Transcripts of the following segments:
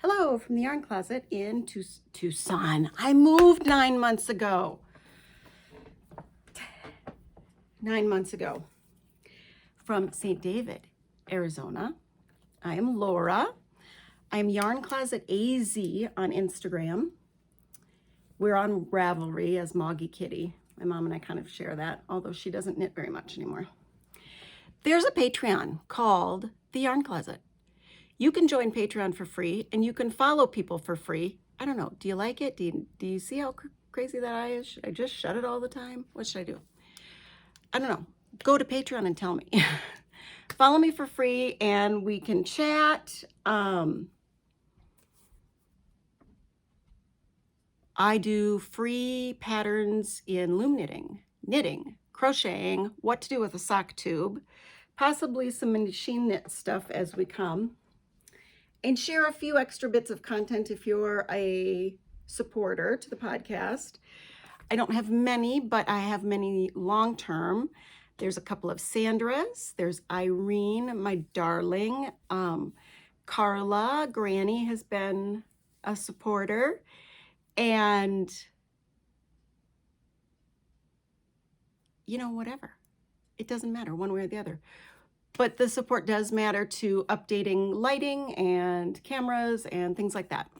Hello from the Yarn Closet in Tucson. I moved 9 months ago. 9 months ago from St. David, Arizona. I am Laura. I'm Yarn Closet AZ on Instagram. We're on Ravelry as Moggy Kitty. My mom and I kind of share that, although she doesn't knit very much anymore. There's a Patreon called The Yarn Closet. You can join Patreon for free, and you can follow people for free. I don't know. Do you like it? Do you see how crazy that is? Should I just shut it all the time? What should I do? I don't know. Go to Patreon and tell me. Follow me for free, and we can chat. I do free patterns in loom knitting, crocheting, what to do with a sock tube, possibly some machine knit stuff as we come. And share a few extra bits of content if you're a supporter to the podcast. I don't have many, but I have many long-term. There's a couple of Sandras. There's Irene, my darling. Carla, Granny, has been a supporter. And, you know, whatever. It doesn't matter one way or the other. But the support does matter to updating lighting and cameras and things like that.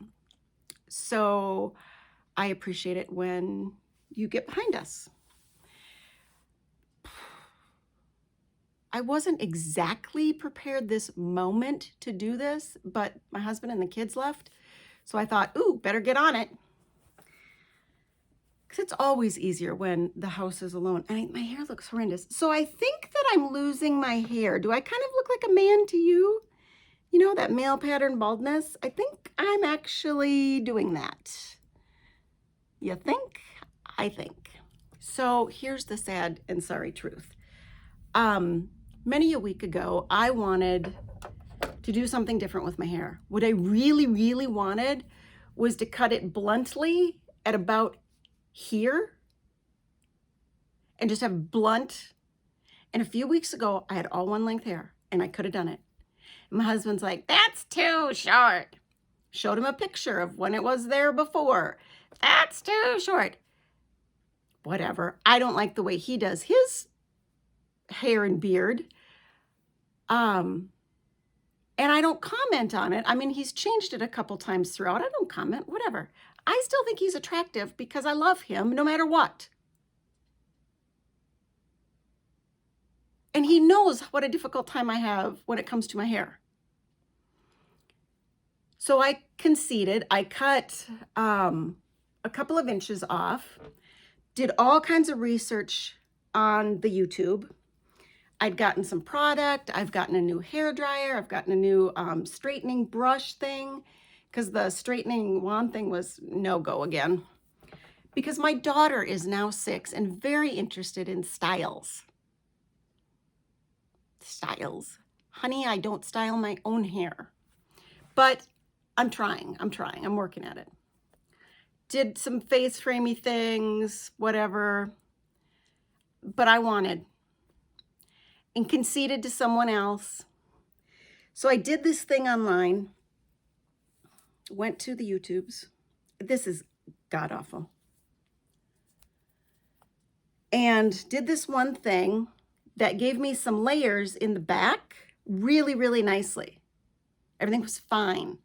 So I appreciate it when you get behind us. I wasn't exactly prepared this moment to do this, but my husband and the kids left. So I thought, ooh, better get on it. Because it's always easier when the house is alone. My hair looks horrendous. So I think that I'm losing my hair. Do I kind of look like a man to you? You know, that male pattern baldness? I think I'm actually doing that. You think? I think. So here's the sad and sorry truth. Many a week ago, I wanted to do something different with my hair. What I really, really wanted was to cut it bluntly at about here and just have blunt. And a few weeks ago, I had all one length hair and I could have done it. And my husband's like, that's too short. Showed him a picture of when it was there before. That's too short. Whatever. I don't like the way he does his hair and beard. And I don't comment on it. I mean, he's changed it a couple times throughout. I don't comment, whatever. I still think he's attractive because I love him no matter what. And he knows what a difficult time I have when it comes to my hair. So I conceded. I cut a couple of inches off, did all kinds of research on the YouTube. I'd gotten some product. I've gotten a new hair dryer. I've gotten a new straightening brush thing because the straightening wand thing was no-go again. Because my daughter is now 6 and very interested in styles. Styles. Honey, I don't style my own hair. But I'm trying. I'm working at it. Did some face framey things, whatever. But I wanted. And conceded to someone else. So I did this thing online. Went to the YouTubes. This is god-awful. And did this one thing that gave me some layers in the back really, really nicely. Everything was fine.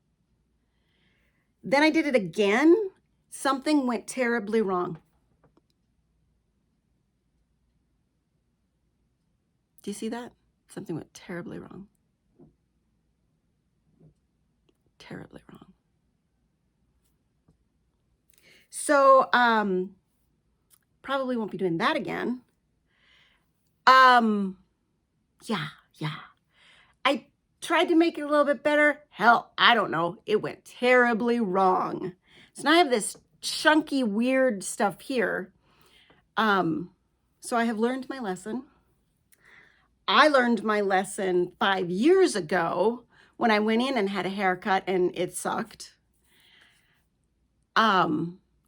Then I did it again. Something went terribly wrong. Do you see that? Something went terribly wrong. Terribly wrong. So, probably won't be doing that again. Yeah. I tried to make it a little bit better. Hell, I don't know. It went terribly wrong. So now I have this chunky, weird stuff here. So I have learned my lesson. I learned my lesson 5 years ago when I went in and had a haircut and it sucked.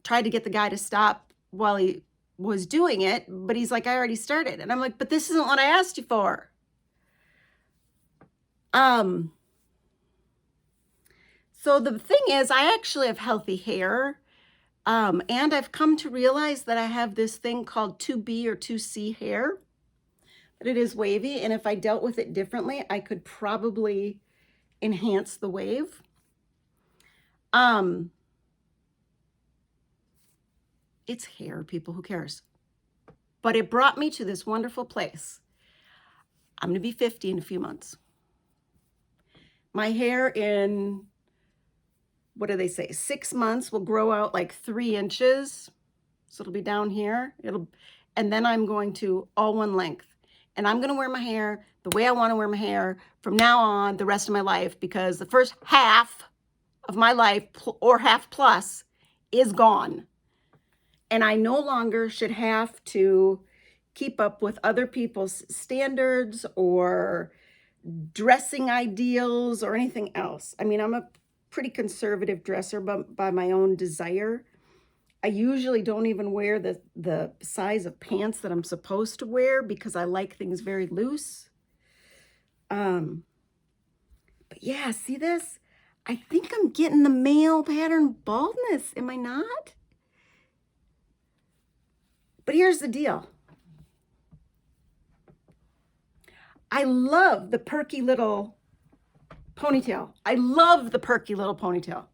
Tried to get the guy to stop while he was doing it, but he's like, I already started. And I'm like, but this isn't what I asked you for. So the thing is, I actually have healthy hair. And I've come to realize that I have this thing called 2B or 2C hair, that it is wavy. And if I dealt with it differently, I could probably enhance the wave. It's hair, people, who cares? But it brought me to this wonderful place. I'm gonna be 50 in a few months. My hair in, what do they say, 6 months will grow out like 3 inches. So it'll be down here. And then I'm going to all one length. And I'm gonna wear my hair the way I wanna wear my hair from now on the rest of my life, because the first half of my life, or half plus, is gone. And I no longer should have to keep up with other people's standards or dressing ideals or anything else. I mean, I'm a pretty conservative dresser by my own desire. I usually don't even wear the size of pants that I'm supposed to wear because I like things very loose. But yeah, see this? I think I'm getting the male pattern baldness, am I not? But here's the deal. I love the perky little ponytail. I love the perky little ponytail.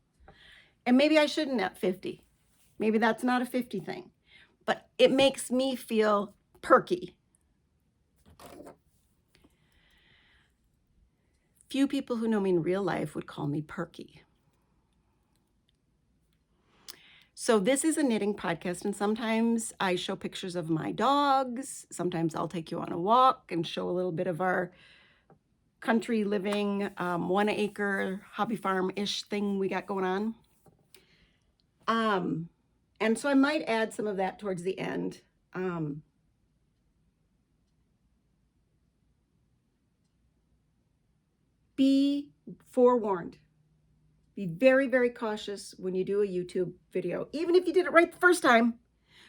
And maybe I shouldn't at 50. Maybe that's not a 50 thing. But it makes me feel perky. Few people who know me in real life would call me perky. So this is a knitting podcast, and sometimes I show pictures of my dogs. Sometimes I'll take you on a walk and show a little bit of our country living, 1 acre hobby farm-ish thing we got going on. And so I might add some of that towards the end. Be forewarned. Be very, very cautious when you do a YouTube video. Even if you did it right the first time,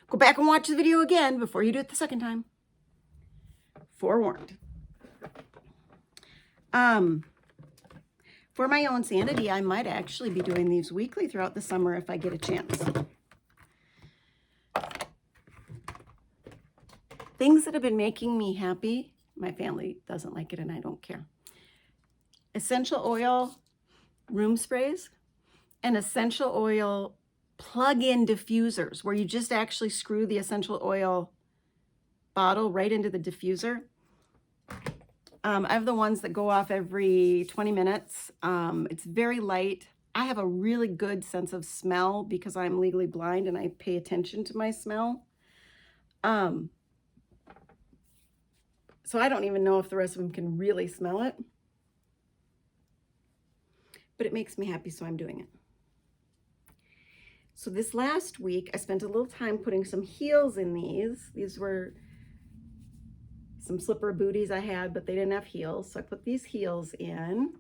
go back and watch the video again before you do it the second time. Forewarned. For my own sanity, I might actually be doing these weekly throughout the summer if I get a chance. Things that have been making me happy, my family doesn't like it and I don't care. Essential oil room sprays and essential oil plug-in diffusers where you just actually screw the essential oil bottle right into the diffuser. I have the ones that go off every 20 minutes. It's very light. I have a really good sense of smell because I'm legally blind and I pay attention to my smell. So I don't even know if the rest of them can really smell it. But it makes me happy, so I'm doing it. So this last week, I spent a little time putting some heels in these. These were some slipper booties I had, but they didn't have heels. So I put these heels in.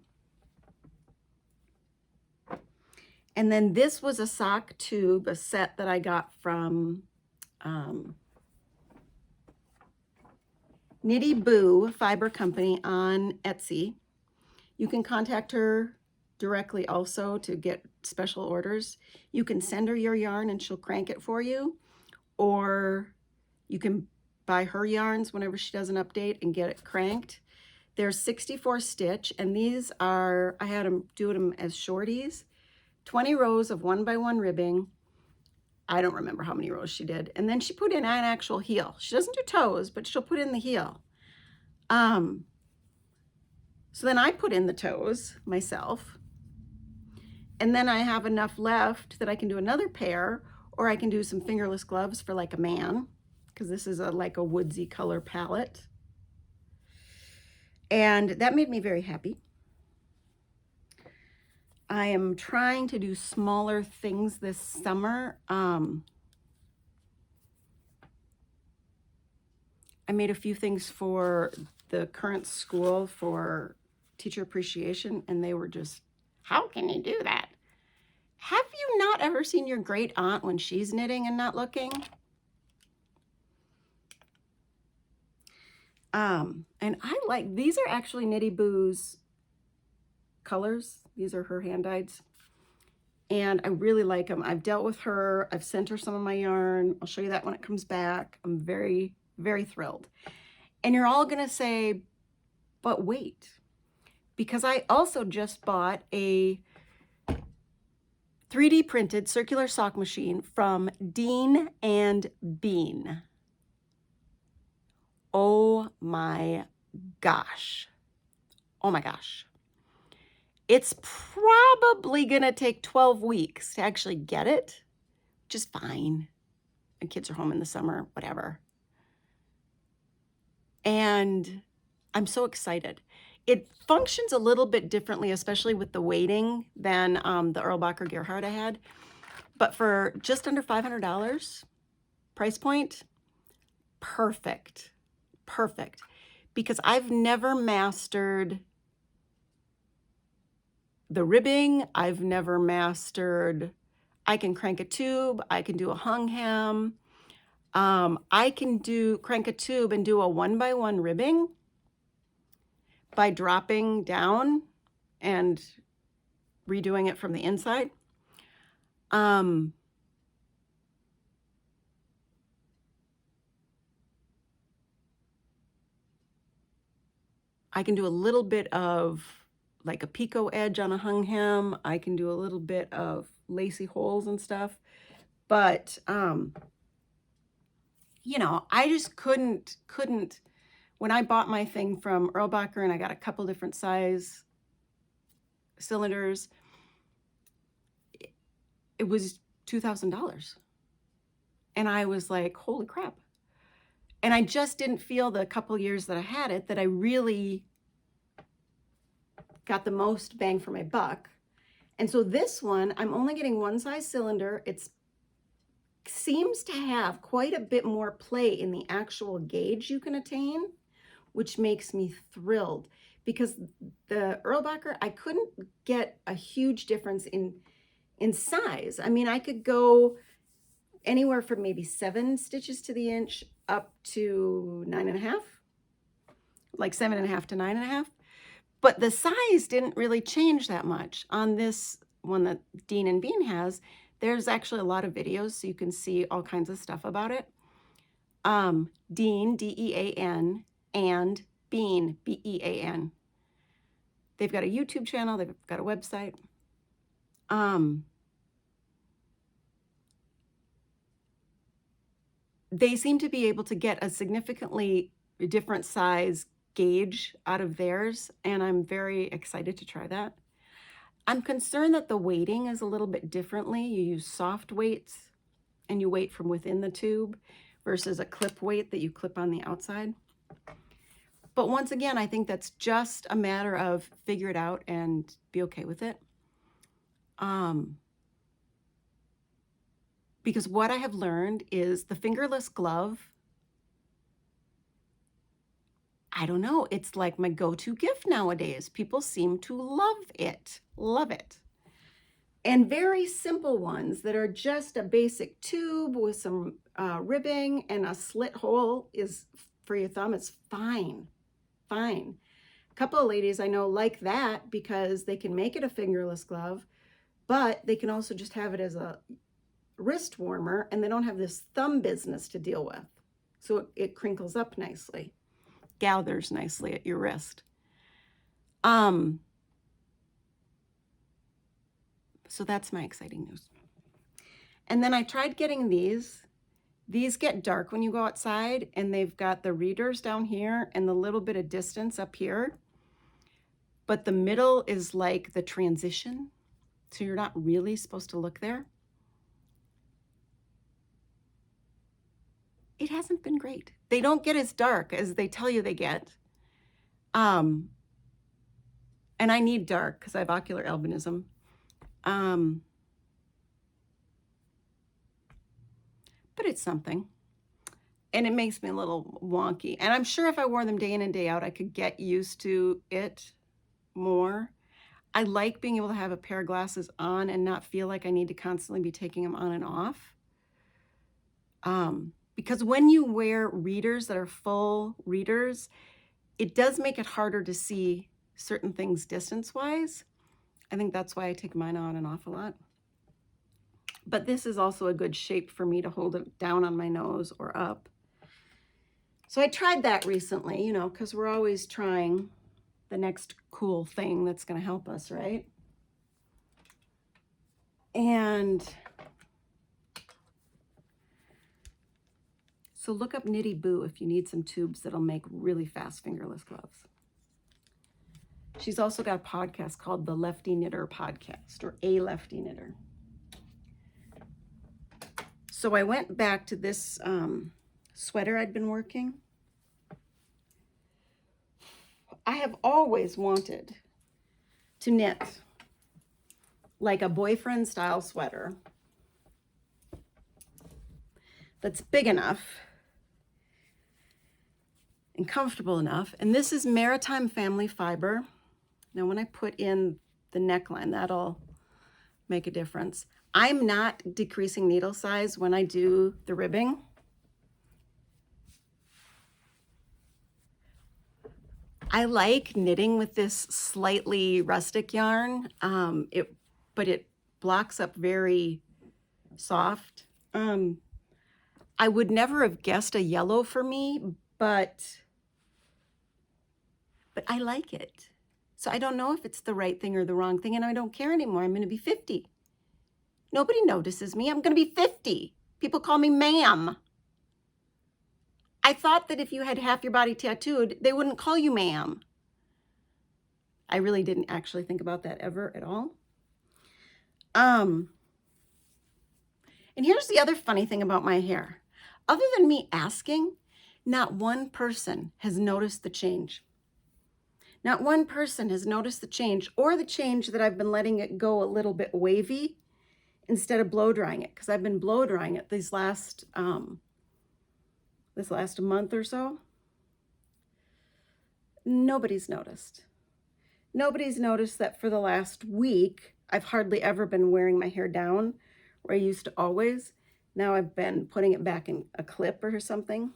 And then this was a sock tube, a set that I got from Knitty Boo Fiber Company on Etsy. You can contact her directly also to get special orders. You can send her your yarn and she'll crank it for you, or you can buy her yarns whenever she does an update and get it cranked. They're 64 stitch, and these are, I had them do them as shorties, 20 rows of 1x1 ribbing. I don't remember how many rows she did. And then she put in an actual heel. She doesn't do toes, but she'll put in the heel. So then I put in the toes myself. And then I have enough left that I can do another pair, or I can do some fingerless gloves for like a man, because this is like a woodsy color palette. And that made me very happy. I am trying to do smaller things this summer. I made a few things for the current school for teacher appreciation, and they were just, how can you do that? Have you not ever seen your great aunt when she's knitting and not looking? And I like, these are actually Knitty Boo's colors. These are her hand dyeds. and I really like them. I've dealt with her. I've sent her some of my yarn. I'll show you that when it comes back. I'm very, very thrilled. And you're all going to say, but wait, because I also just bought a 3D printed circular sock machine from Dean and Bean. Oh my gosh. Oh my gosh. It's probably going to take 12 weeks to actually get it, which is fine. My kids are home in the summer, whatever. And I'm so excited. It functions a little bit differently, especially with the weighting, than the Erlbacher Gerhard I had. But for just under $500 price point, perfect. Perfect. Because I've never mastered the ribbing. I've never mastered, I can crank a tube. I can do a hung hem. I can crank a tube and do a 1x1 ribbing by dropping down and redoing it from the inside. I can do a little bit of like a picot edge on a hung hem. I can do a little bit of lacy holes and stuff. But, you know, I just couldn't, when I bought my thing from Erlbacher and I got a couple different size cylinders, it was $2,000. And I was like, holy crap. And I just didn't feel the couple years that I had it that I really got the most bang for my buck. And so this one, I'm only getting one size cylinder. It seems to have quite a bit more play in the actual gauge you can attain, which makes me thrilled, because the Erlbacher, I couldn't get a huge difference in size. I mean, I could go anywhere from maybe 7 stitches to the inch up to 9.5, like 7.5 to 9.5. But the size didn't really change that much. On this one that Dean and Bean has, there's actually a lot of videos, so you can see all kinds of stuff about it. Dean, D-E-A-N, and Bean, B-E-A-N. They've got a YouTube channel. They've got a website. They seem to be able to get a significantly different size gauge out of theirs, and I'm very excited to try that. I'm concerned that the weighting is a little bit differently. You use soft weights and you weight from within the tube versus a clip weight that you clip on the outside. But once again, I think that's just a matter of figure it out and be okay with it. Because what I have learned is the fingerless glove, I don't know, it's like my go-to gift nowadays. People seem to love it, And very simple ones that are just a basic tube with some ribbing and a slit hole is for your thumb. It's fine, fine. A couple of ladies I know like that because they can make it a fingerless glove, but they can also just have it as a wrist warmer and they don't have this thumb business to deal with. So it crinkles up nicely, gathers nicely at your wrist. So that's my exciting news. And then I tried getting these. These get dark when you go outside, and they've got the readers down here and the little bit of distance up here. But the middle is like the transition, so you're not really supposed to look there. It hasn't been great. They don't get as dark as they tell you they get. And I need dark because I have ocular albinism. But it's something. And it makes me a little wonky. And I'm sure if I wore them day in and day out, I could get used to it more. I like being able to have a pair of glasses on and not feel like I need to constantly be taking them on and off. Because when you wear readers that are full readers, it does make it harder to see certain things distance-wise. I think that's why I take mine on and off a lot. But this is also a good shape for me to hold it down on my nose or up. So I tried that recently, you know, because we're always trying the next cool thing that's going to help us, right? And so look up Knitty Boo if you need some tubes that'll make really fast fingerless gloves. She's also got a podcast called the Lefty Knitter Podcast, or A Lefty Knitter. So I went back to this sweater I'd been working. I have always wanted to knit like a boyfriend style sweater that's big enough and comfortable enough. And this is Maritime Family Fiber. Now when I put in the neckline, that'll make a difference. I'm not decreasing needle size when I do the ribbing. I like knitting with this slightly rustic yarn, but it blocks up very soft. I would never have guessed a yellow for me, but I like it. So I don't know if it's the right thing or the wrong thing, and I don't care anymore. I'm going to be 50. Nobody notices me. I'm going to be 50. People call me ma'am. I thought that if you had half your body tattooed, they wouldn't call you ma'am. I really didn't actually think about that ever at all. And here's the other funny thing about my hair. Other than me asking, not one person has noticed the change. Not one person has noticed the change, or the change that I've been letting it go a little bit wavy instead of blow drying it, because I've been blow drying it this last month or so. Nobody's noticed. Nobody's noticed that for the last week, I've hardly ever been wearing my hair down, where I used to always. Now I've been putting it back in a clip or something.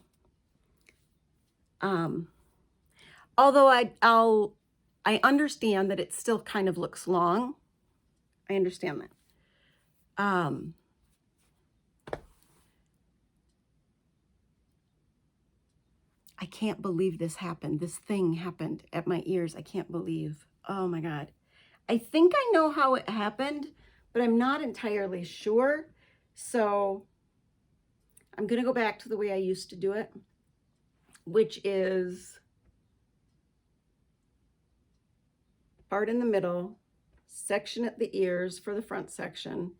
Although I understand that it still kind of looks long. I understand that. I can't believe this happened. This thing happened at my ears. I can't believe. Oh my God. I think I know how it happened, but I'm not entirely sure. So I'm going to go back to the way I used to do it, which is part in the middle, section at the ears for the front section,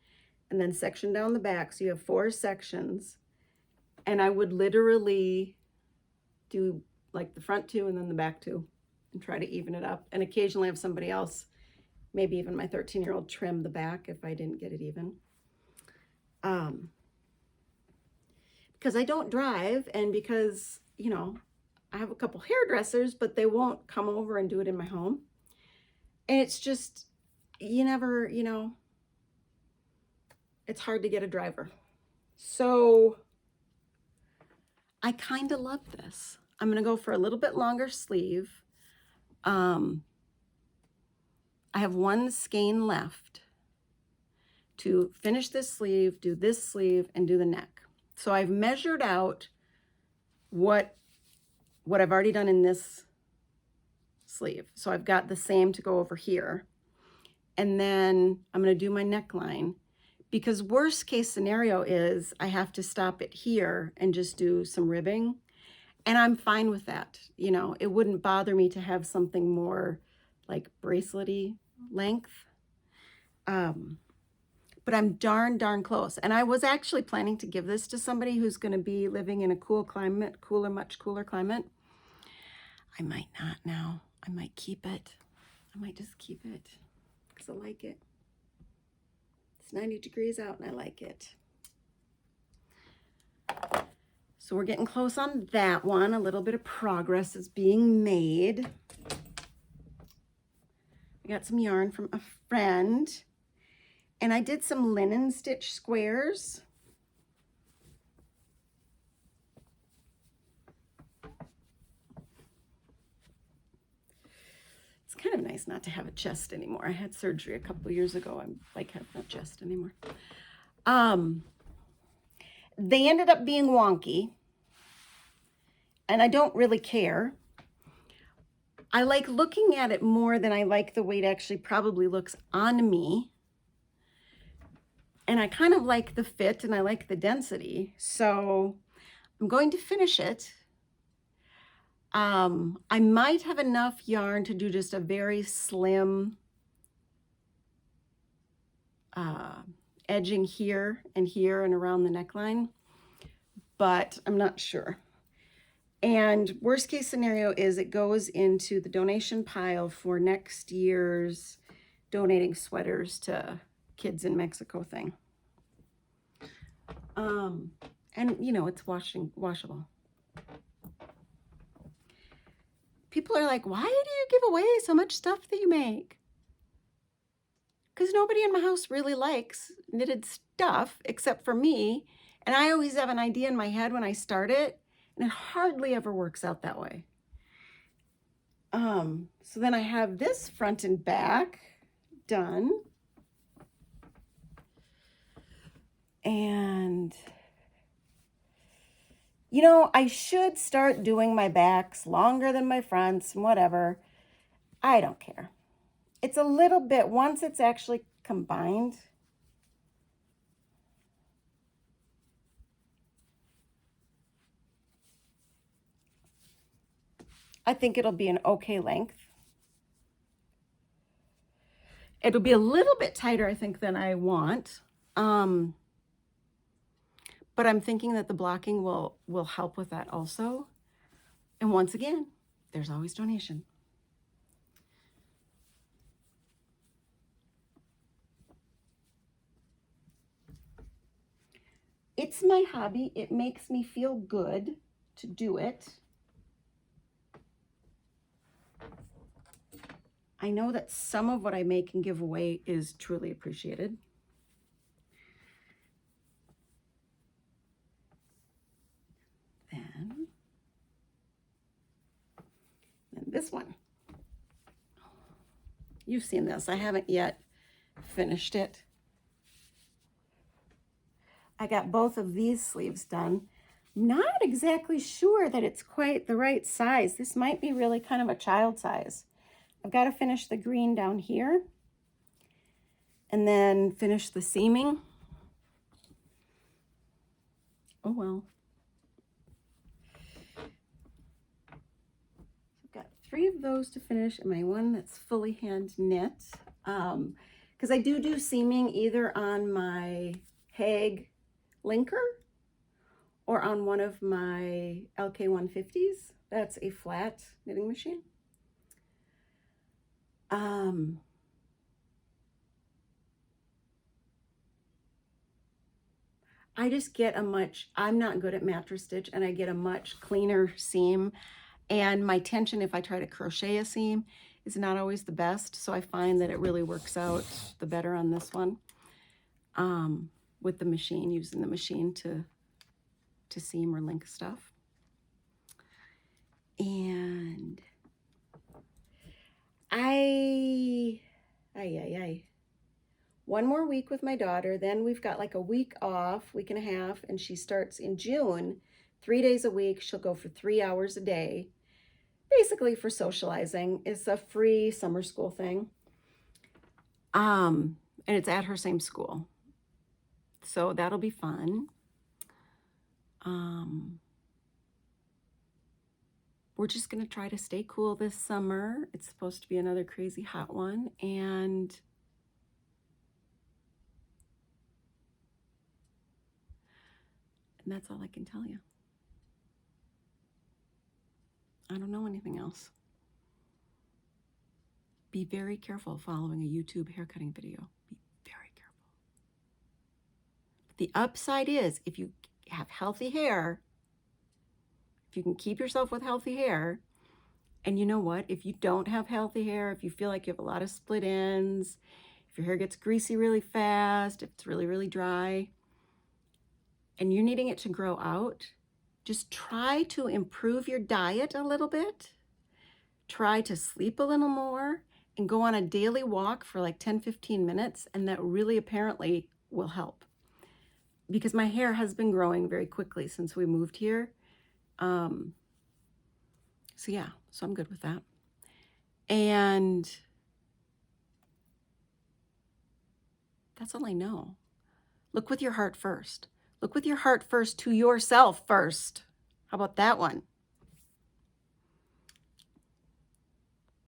and then section down the back. So you have 4 sections. And I would literally do like the front 2 and then the back 2 and try to even it up. And occasionally have somebody else, maybe even my 13-year-old, trim the back if I didn't get it even. Because I don't drive, and because, you know, I have a couple hairdressers, but they won't come over and do it in my home. And it's just, you never, you know, it's hard to get a driver. So I kind of love this. I'm going to go for a little bit longer sleeve. I have 1 skein left to finish this sleeve, do this sleeve, and do the neck. So I've measured out what I've already done in this sleeve. So I've got the same to go over here. And then I'm going to do my neckline, because worst case scenario is I have to stop it here and just do some ribbing. And I'm fine with that. You know, it wouldn't bother me to have something more like bracelet-y length. But I'm darn close. And I was actually planning to give this to somebody who's going to be living in a cool climate, much cooler climate. I might not now. I might keep it. I might just keep it because I like it. It's 90 degrees out and I like it. So we're getting close on that one. A little bit of progress is being made. I got some yarn from a friend, and I did some linen stitch squares. It's kind of nice not to have a chest anymore. I had surgery a couple years ago. I'm like, have no chest anymore. They ended up being wonky, and I don't really care. I like looking at it more than I like the way it actually probably looks on me. And I kind of like the fit and I like the density. So I'm going to finish it. I might have enough yarn to do just a very slim edging here and around the neckline, but I'm not sure. And worst case scenario is it goes into the donation pile for next year's donating sweaters to kids in Mexico thing. And you know, it's washable. People are like, why do you give away so much stuff that you make? Because nobody in my house really likes knitted stuff except for me. And I always have an idea in my head when I start it, and it hardly ever works out that way. So then I have this front and back done. And you know, I should start doing my backs longer than my fronts and whatever. I don't care. It's a little bit, once it's actually combined, I think it'll be an okay length. It'll be a little bit tighter, I think, than I want. But I'm thinking that the blocking will help with that also. And once again, there's always donation. It's my hobby. It makes me feel good to do it. I know that some of what I make and give away is truly appreciated. Then this one. You've seen this. I haven't yet finished it. I got both of these sleeves done. Not exactly sure that it's quite the right size. This might be really kind of a child size. I've got to finish the green down here and then finish the seaming. Oh well. I've got 3 of those to finish and my one that's fully hand knit. Because I do seaming either on my Hague linker or on one of my LK150s. That's a flat knitting machine. I just get I'm not good at mattress stitch, and I get a much cleaner seam, and my tension if I try to crochet a seam is not always the best, so I find that it really works out the better on this one with the machine, using the machine to seam or link stuff. And one more week with my daughter, then we've got like a week off, week and a half, and she starts in June, 3 days a week. She'll go for 3 hours a day, basically for socializing. It's a free summer school thing. And it's at her same school. So that'll be fun. We're just going to try to stay cool this summer. It's supposed to be another crazy hot one. And that's all I can tell you. I don't know anything else. Be very careful following a YouTube haircutting video. Be very careful. The upside is if you have healthy hair, if you can keep yourself with healthy hair, and you know what? If you don't have healthy hair, if you feel like you have a lot of split ends, if your hair gets greasy really fast, if it's really, really dry, and you're needing it to grow out, just try to improve your diet a little bit. Try to sleep a little more and go on a daily walk for like 10-15 minutes, and that really apparently will help. because my hair has been growing very quickly since we moved here. So yeah, so I'm good with that. And that's all I know. Look with your heart first. Look with your heart first to yourself first. How about that one?